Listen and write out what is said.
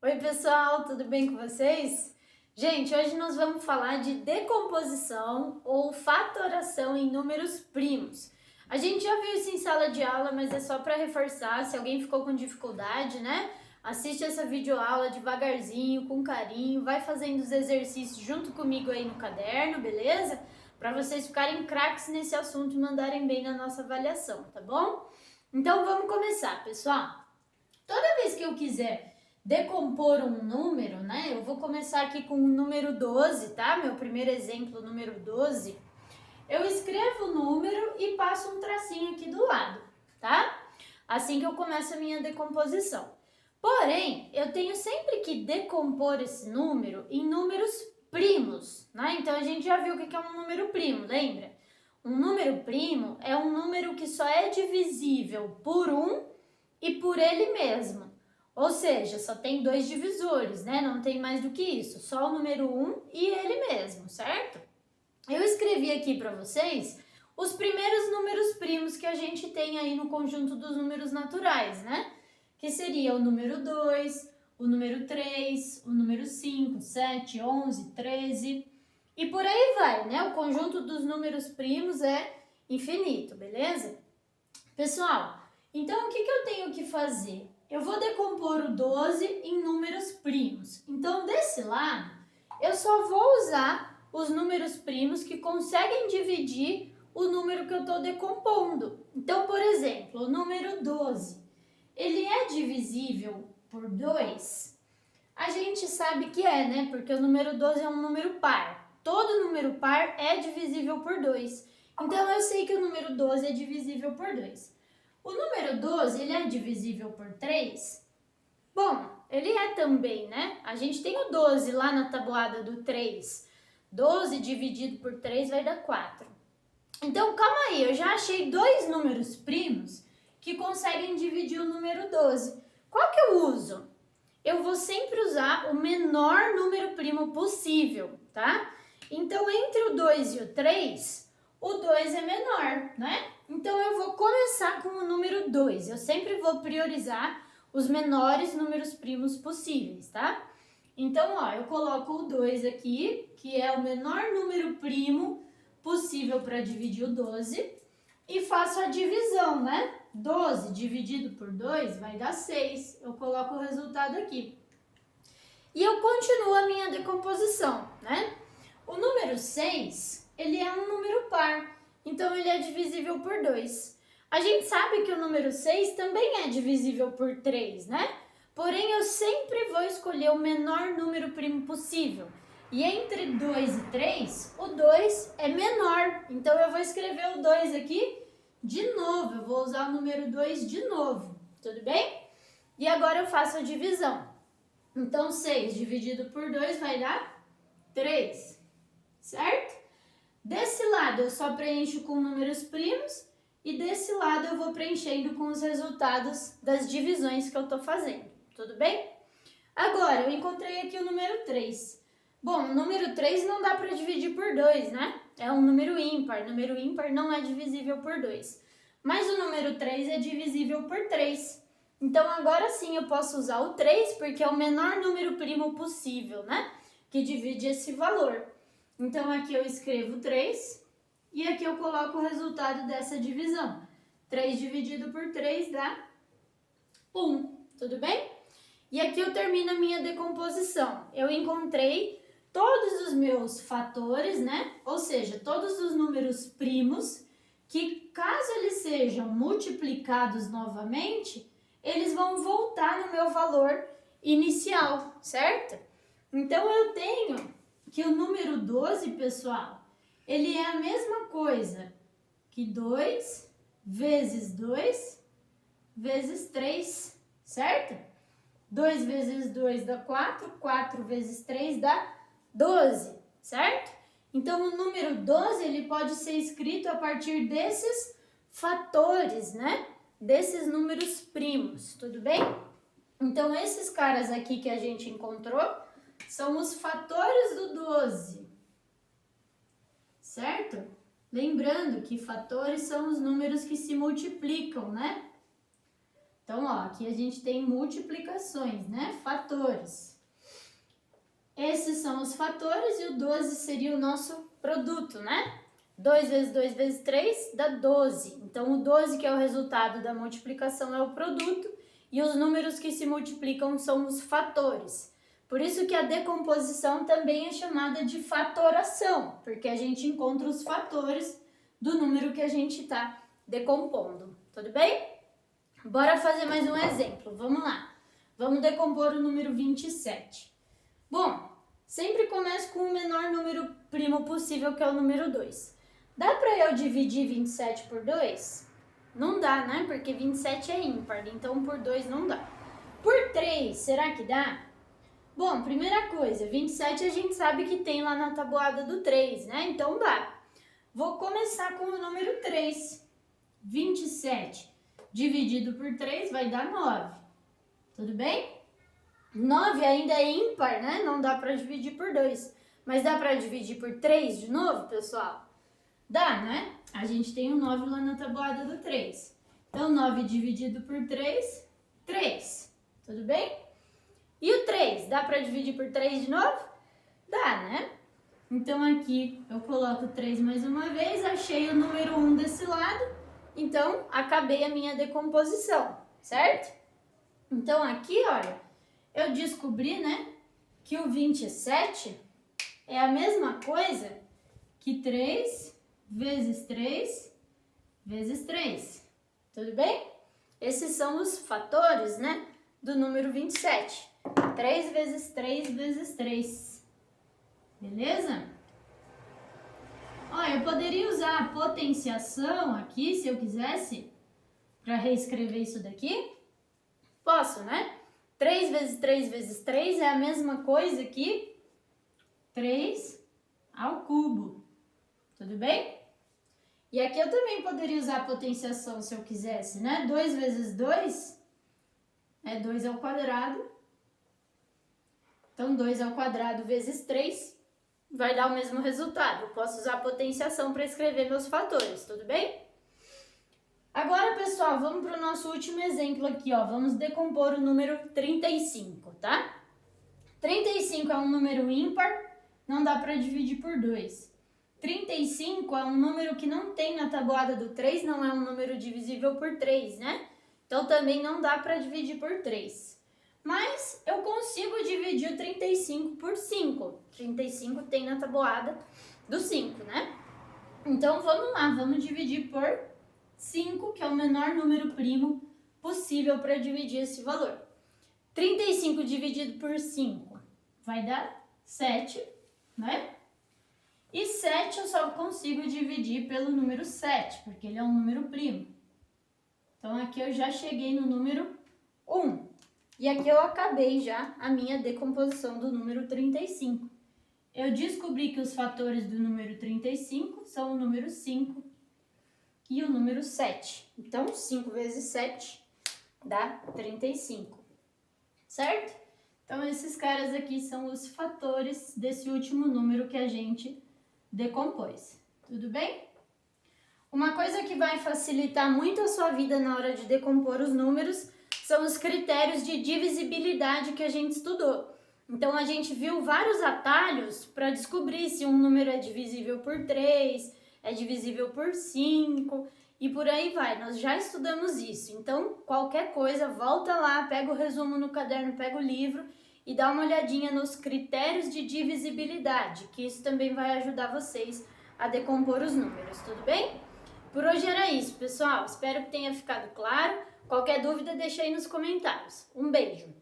Oi pessoal, tudo bem com vocês? Gente, hoje nós vamos falar de decomposição ou fatoração em números primos. A gente já viu isso em sala de aula, mas é só para reforçar, se alguém ficou com dificuldade, né? Assiste essa videoaula devagarzinho, com carinho, vai fazendo os exercícios junto comigo aí no caderno, beleza? Para vocês ficarem craques nesse assunto e mandarem bem na nossa avaliação, tá bom? Então vamos começar, pessoal. Toda vez que eu quiser decompor um número, né? Eu vou começar aqui com o número 12, tá? Meu primeiro exemplo, número 12. Eu escrevo o número e passo um tracinho aqui do lado, tá? Assim que eu começo a minha decomposição. Porém, eu tenho sempre que decompor esse número em números primos, né? Então a gente já viu o que é um número primo, lembra? Um número primo é um número que só é divisível por um e por ele mesmo. Ou seja, só tem dois divisores, né? Não tem mais do que isso, só o número 1 e ele mesmo, certo? Eu escrevi aqui para vocês os primeiros números primos que a gente tem aí no conjunto dos números naturais, né? Que seria o número 2, o número 3, o número 5, 7, 11, 13 e por aí vai, né? O conjunto dos números primos é infinito, beleza? Pessoal, então o que eu tenho que fazer? Eu vou decompor o 12 em números primos. Então, desse lado, eu só vou usar os números primos que conseguem dividir o número que eu estou decompondo. Então, por exemplo, o número 12, ele é divisível por 2? A gente sabe que é, né? Porque o número 12 é um número par. Todo número par é divisível por 2. Então, eu sei que o número 12 é divisível por 2. O número 12, ele é divisível por 3? Bom, ele é também, né? A gente tem o 12 lá na tabuada do 3. 12 dividido por 3 vai dar 4. Então, calma aí, eu já achei dois números primos que conseguem dividir o número 12. Qual que eu uso? Eu vou sempre usar o menor número primo possível, tá? Então, entre o 2 e o 3, o 2 é menor, né? Então, eu vou começar com o número 2. Eu sempre vou priorizar os menores números primos possíveis, tá? Então, ó, eu coloco o 2 aqui, que é o menor número primo possível para dividir o 12, e faço a divisão, né? 12 dividido por 2 vai dar 6. Eu coloco o resultado aqui. E eu continuo a minha decomposição, né? O número 6, ele é um número par, então ele é divisível por 2. A gente sabe que o número 6 também é divisível por 3, né? Porém, eu sempre vou escolher o menor número primo possível. E entre 2 e 3, o 2 é menor. Então, eu vou escrever o 2 aqui de novo. Eu vou usar o número 2 de novo, tudo bem? E agora eu faço a divisão. Então, 6 dividido por 2 vai dar 3, certo? Desse lado eu só preencho com números primos e desse lado eu vou preenchendo com os resultados das divisões que eu estou fazendo, tudo bem? Agora, eu encontrei aqui o número 3. Bom, o número 3 não dá para dividir por 2, né? É um número ímpar. Número ímpar não é divisível por 2. Mas o número 3 é divisível por 3. Então, agora sim eu posso usar o 3, porque é o menor número primo possível, né? Que divide esse valor. Então, aqui eu escrevo 3 e aqui eu coloco o resultado dessa divisão. 3 dividido por 3 dá 1, tudo bem? E aqui eu termino a minha decomposição. Eu encontrei todos os meus fatores, né? Ou seja, todos os números primos que, caso eles sejam multiplicados novamente, eles vão voltar no meu valor inicial, certo? Então, eu tenho que o número 12, pessoal, ele é a mesma coisa que 2 vezes 2 vezes 3, certo? 2 vezes 2 dá 4, 4 vezes 3 dá 12, certo? Então, o número 12, ele pode ser escrito a partir desses fatores, né? Desses números primos, tudo bem? Então, esses caras aqui que a gente encontrou são os fatores do 12, certo? Lembrando que fatores são os números que se multiplicam, né? Então, ó, aqui a gente tem multiplicações, né? Fatores. Esses são os fatores e o 12 seria o nosso produto, né? 2 vezes 2 vezes 3 dá 12. Então, o 12, que é o resultado da multiplicação, é o produto e os números que se multiplicam são os fatores. Por isso que a decomposição também é chamada de fatoração, porque a gente encontra os fatores do número que a gente está decompondo. Tudo bem? Bora fazer mais um exemplo. Vamos lá. Vamos decompor o número 27. Bom, sempre começo com o menor número primo possível, que é o número 2. Dá para eu dividir 27 por 2? Não dá, né? Porque 27 é ímpar, então por 2 não dá. Por 3, será que dá? Bom, primeira coisa, 27 a gente sabe que tem lá na tabuada do 3, né? Então dá. Vou começar com o número 3. 27 dividido por 3 vai dar 9. Tudo bem? 9 ainda é ímpar, né? Não dá para dividir por 2. Mas dá para dividir por 3 de novo, pessoal? Dá, né? A gente tem um 9 lá na tabuada do 3. Então, 9 dividido por 3, 3. Tudo bem? E o 3? Dá para dividir por 3 de novo? Dá, né? Então, aqui eu coloco 3 mais uma vez, achei o número 1 desse lado. Então, acabei a minha decomposição, certo? Então, aqui, olha, eu descobri, né, que o 27 é a mesma coisa que 3 vezes 3 vezes 3. Tudo bem? Esses são os fatores, né, do número 27. 3 vezes 3 vezes 3. Beleza? Ó, eu poderia usar a potenciação aqui, se eu quisesse, para reescrever isso daqui. Posso, né? 3 vezes 3 vezes 3 é a mesma coisa que 3 ao cubo. Tudo bem? E aqui eu também poderia usar a potenciação se eu quisesse, né? 2 vezes 2 é 2 ao quadrado. Então, 2 ao quadrado vezes 3 vai dar o mesmo resultado. Eu posso usar a potenciação para escrever meus fatores, tudo bem? Agora, pessoal, vamos para o nosso último exemplo aqui, ó. Vamos decompor o número 35, tá? 35 é um número ímpar, não dá para dividir por 2. 35 é um número que não tem na tabuada do 3, não é um número divisível por 3, né? Então, também não dá para dividir por 3. Mas eu consigo dividir o 35 por 5. 35 tem na tabuada do 5, né? Então, vamos lá, vamos dividir por 5, que é o menor número primo possível para dividir esse valor. 35 dividido por 5 vai dar 7, né? E 7 eu só consigo dividir pelo número 7, porque ele é um número primo. Então, aqui eu já cheguei no número 1. E aqui eu acabei já a minha decomposição do número 35. Eu descobri que os fatores do número 35 são o número 5 e o número 7. Então, 5 vezes 7 dá 35, certo? Então, esses caras aqui são os fatores desse último número que a gente decompôs. Tudo bem? Uma coisa que vai facilitar muito a sua vida na hora de decompor os números são os critérios de divisibilidade que a gente estudou. Então, a gente viu vários atalhos para descobrir se um número é divisível por 3, é divisível por 5 e por aí vai. Nós já estudamos isso. Então, qualquer coisa, volta lá, pega o resumo no caderno, pega o livro e dá uma olhadinha nos critérios de divisibilidade, que isso também vai ajudar vocês a decompor os números, tudo bem? Por hoje era isso, pessoal. Espero que tenha ficado claro. Qualquer dúvida, deixa aí nos comentários. Um beijo!